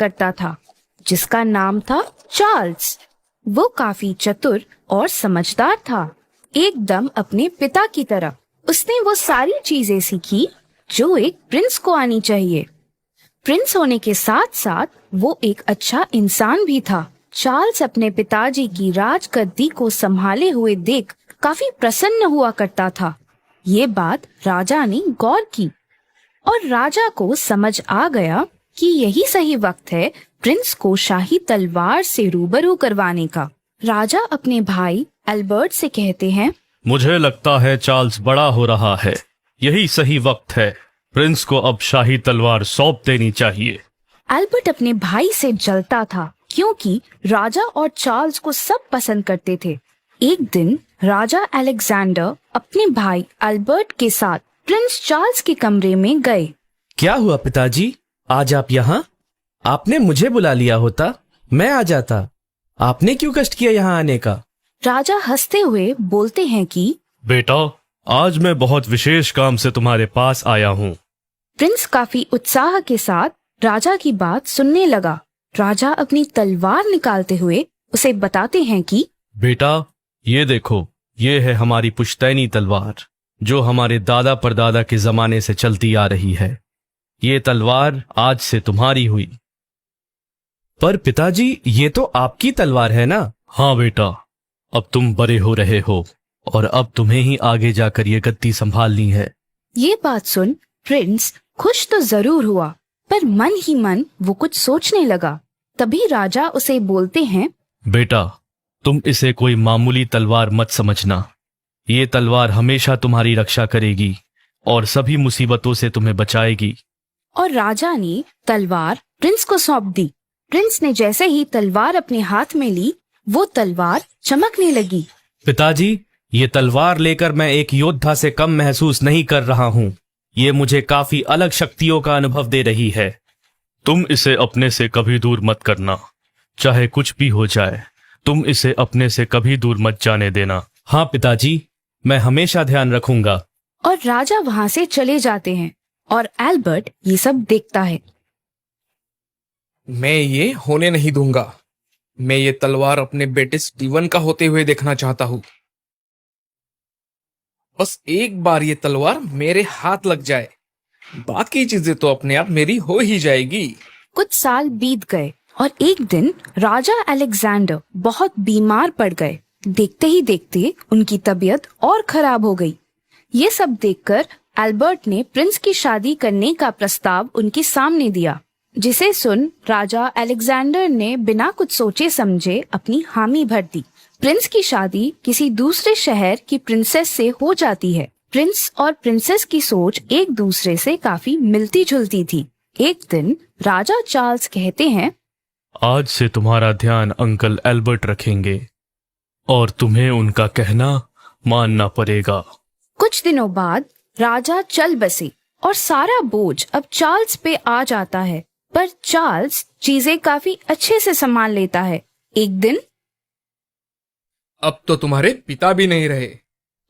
करता था जिसका नाम था चार्ल्स। वो काफी चतुर और समझदार था, एकदम अपने पिता की तरह। उसने वो सारी चीजें सीखी जो एक प्रिंस को आनी चाहिए। प्रिंस होने के साथ साथ वो एक अच्छा इंसान भी था। चार्ल्स अपने पिताजी की राजगद्दी को संभाले हुए देख काफी प्रसन्न हुआ करता था। ये बात राजा ने गौर की और राजा को समझ आ गया कि यही सही वक्त है प्रिंस को शाही तलवार से रूबरू करवाने का। राजा अपने भाई अल्बर्ट से कहते हैं, मुझे लगता है चार्ल्स बड़ा हो रहा है, यही सही वक्त है। प्रिंस को अब शाही तलवार सौंप देनी चाहिए। अल्बर्ट अपने भाई से जलता था क्योंकि राजा और चार्ल्स को सब पसंद करते थे। एक दिन राजा अलेक्जेंडर अपने भाई अल्बर्ट के साथ प्रिंस चार्ल्स के कमरे में गए। क्या हुआ पिताजी, आज आप यहाँ? आपने मुझे बुला लिया होता, मैं आ जाता। आपने क्यों कष्ट किया यहाँ आने का? राजा हंसते हुए बोलते हैं कि बेटा, आज मैं बहुत विशेष काम से तुम्हारे पास आया हूँ। प्रिंस काफी उत्साह के साथ राजा की बात सुनने लगा। राजा अपनी तलवार निकालते हुए उसे बताते हैं कि बेटा, ये देखो, ये है हमारी पुश्तैनी तलवार जो हमारे दादा परदादा के जमाने से चलती आ रही है। ये तलवार आज से तुम्हारी हुई। पर पिताजी, ये तो आपकी तलवार है ना? हाँ बेटा, अब तुम बड़े हो रहे हो और अब तुम्हें ही आगे जाकर ये गद्दी संभालनी है। ये बात सुन प्रिंस खुश तो जरूर हुआ, पर मन ही मन वो कुछ सोचने लगा। तभी राजा उसे बोलते हैं, बेटा, तुम इसे कोई मामूली तलवार मत समझना। ये तलवार हमेशा तुम्हारी रक्षा करेगी और सभी मुसीबतों से तुम्हें बचाएगी। और राजा ने तलवार प्रिंस को सौंप दी। प्रिंस ने जैसे ही तलवार अपने हाथ में ली, वो तलवार चमकने लगी। पिताजी, ये तलवार लेकर मैं एक योद्धा से कम महसूस नहीं कर रहा हूँ। ये मुझे काफी अलग शक्तियों का अनुभव दे रही है। तुम इसे अपने से कभी दूर मत करना, चाहे कुछ भी हो जाए। तुम इसे अपने से कभी दूर मत जाने देना। हाँ पिताजी, मैं हमेशा ध्यान रखूंगा। और राजा वहाँ से चले जाते हैं और एल्बर्ट ये सब देखता है। मैं ये होने नहीं दूंगा। मैं ये तलवार अपने बेटे स्टीवन का होते हुए देखना चाहता हूँ। बस एक बार ये तलवार मेरे हाथ लग जाए, बाकी चीजें तो अपने आप मेरी हो ही जाएगी। कुछ साल बीत गए और एक दिन राजा अलेक्जेंडर बहुत बीमार पड़ गए। देखते ही देखते उनकी तबीयत और खराब हो गई। ये सब देखकर एल्बर्ट ने प्रिंस की शादी करने का प्रस्ताव उनके सामने दिया, जिसे सुन राजा अलेक्जेंडर ने बिना कुछ सोचे समझे अपनी हामी भर दी। प्रिंस की शादी किसी दूसरे शहर की प्रिंसेस से हो जाती है। प्रिंस और प्रिंसेस की सोच एक दूसरे से काफी मिलती जुलती थी। एक दिन राजा चार्ल्स कहते हैं, आज से तुम्हारा ध्यान अंकल एल्बर्ट रखेंगे और तुम्हें उनका कहना मानना पड़ेगा। कुछ दिनों बाद राजा चल बसे और सारा बोझ अब चार्ल्स पे आ जाता है। पर चार्ल्स चीजें काफी अच्छे से संभाल लेता है। एक दिन, अब तो तुम्हारे पिता भी नहीं रहे,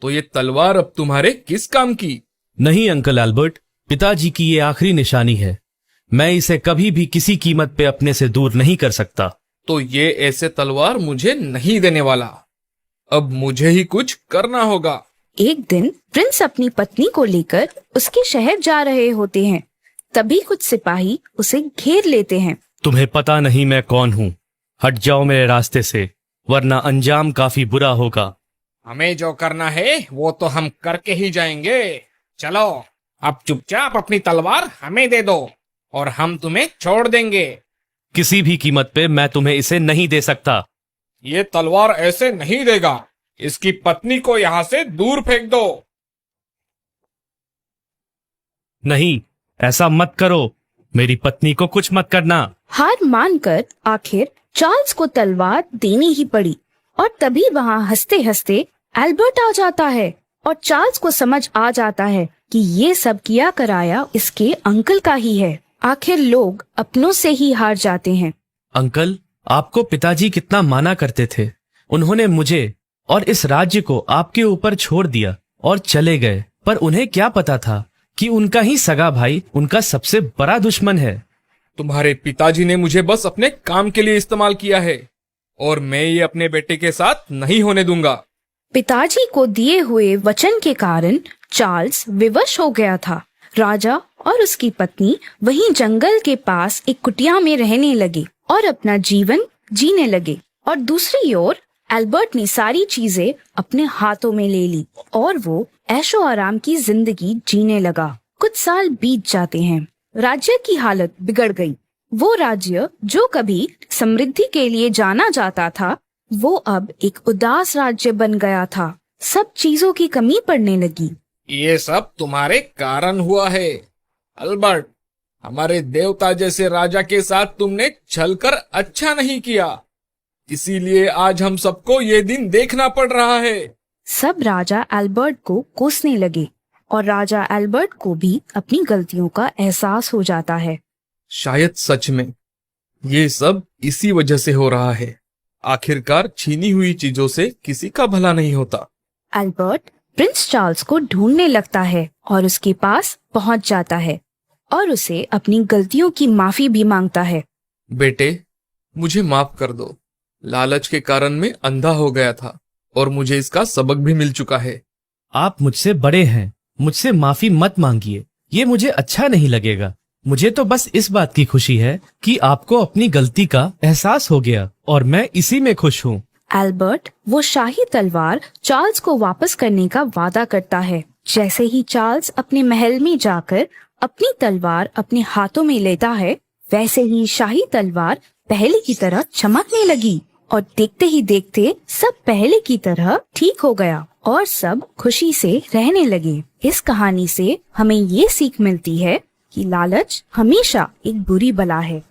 तो ये तलवार अब तुम्हारे किस काम की? नहीं अंकल एल्बर्ट, पिताजी की ये आखिरी निशानी है। मैं इसे कभी भी किसी कीमत पे अपने से दूर नहीं कर सकता। तो ये ऐसे तलवार मुझे नहीं देने वाला। अब मुझे ही कुछ करना होगा। एक दिन प्रिंस अपनी पत्नी को लेकर उसके शहर जा रहे होते हैं। तभी कुछ सिपाही उसे घेर लेते हैं। तुम्हें पता नहीं मैं कौन हूँ? हट जाओ मेरे रास्ते से, वरना अंजाम काफी बुरा होगा। हमें जो करना है वो तो हम करके ही जाएंगे। चलो, अब चुपचाप अपनी तलवार हमें दे दो और हम तुम्हें छोड़ देंगे। किसी भी कीमत पे मैं तुम्हें इसे नहीं दे सकता। ये तलवार ऐसे नहीं देगा। इसकी पत्नी को यहाँ से दूर फेंक दो। नहीं, ऐसा मत करो। मेरी पत्नी को कुछ मत करना। हार मानकर आखिर चार्ल्स को तलवार देनी ही पड़ी। और तभी वहाँ हंसते हंसते एल्बर्ट आ जाता है और चार्ल्स को समझ आ जाता है कि ये सब किया कराया इसके अंकल का ही है। आखिर लोग अपनों से ही हार जाते हैं। अंकल, आपको पिताजी कितना माना करते थे। उन्होंने मुझे और इस राज्य को आपके ऊपर छोड़ दिया और चले गए। पर उन्हें क्या पता था कि उनका ही सगा भाई उनका सबसे बड़ा दुश्मन है। तुम्हारे पिताजी ने मुझे बस अपने काम के लिए इस्तेमाल किया है और मैं ये अपने बेटे के साथ नहीं होने दूंगा। पिताजी को दिए हुए वचन के कारण चार्ल्स विवश हो गया था। राजा और उसकी पत्नी वहीं जंगल के पास एक कुटिया में रहने लगे और अपना जीवन जीने लगे। और दूसरी ओर एल्बर्ट ने सारी चीजें अपने हाथों में ले ली और वो ऐशो आराम की जिंदगी जीने लगा। कुछ साल बीत जाते हैं। राज्य की हालत बिगड़ गई। वो राज्य जो कभी समृद्धि के लिए जाना जाता था, वो अब एक उदास राज्य बन गया था। सब चीजों की कमी पड़ने लगी। ये सब तुम्हारे कारण हुआ है अल्बर्ट। हमारे देवता जैसे राजा के साथ तुमने छलकर अच्छा नहीं किया, इसीलिए आज हम सबको ये दिन देखना पड़ रहा है। सब राजा एल्बर्ट को कोसने लगे और राजा एल्बर्ट को भी अपनी गलतियों का एहसास हो जाता है। शायद सच में ये सब इसी वजह से हो रहा है। आखिरकार छीनी हुई चीजों से किसी का भला नहीं होता। एल्बर्ट प्रिंस चार्ल्स को ढूंढने लगता है और उसके पास पहुंच जाता है और उसे अपनी गलतियों की माफी भी मांगता है। बेटे, मुझे माफ कर दो। लालच के कारण मैं अंधा हो गया था और मुझे इसका सबक भी मिल चुका है। आप मुझसे बड़े हैं, मुझसे माफी मत मांगिए, ये मुझे अच्छा नहीं लगेगा। मुझे तो बस इस बात की खुशी है कि आपको अपनी गलती का एहसास हो गया और मैं इसी में खुश हूँ। एल्बर्ट वो शाही तलवार चार्ल्स को वापस करने का वादा करता है। जैसे ही चार्ल्स अपने महल में जाकर अपनी तलवार अपने हाथों में लेता है, वैसे ही शाही तलवार पहले की तरह चमकने लगी और देखते ही देखते सब पहले की तरह ठीक हो गया और सब खुशी से रहने लगे। इस कहानी से हमें ये सीख मिलती है कि लालच हमेशा एक बुरी बला है।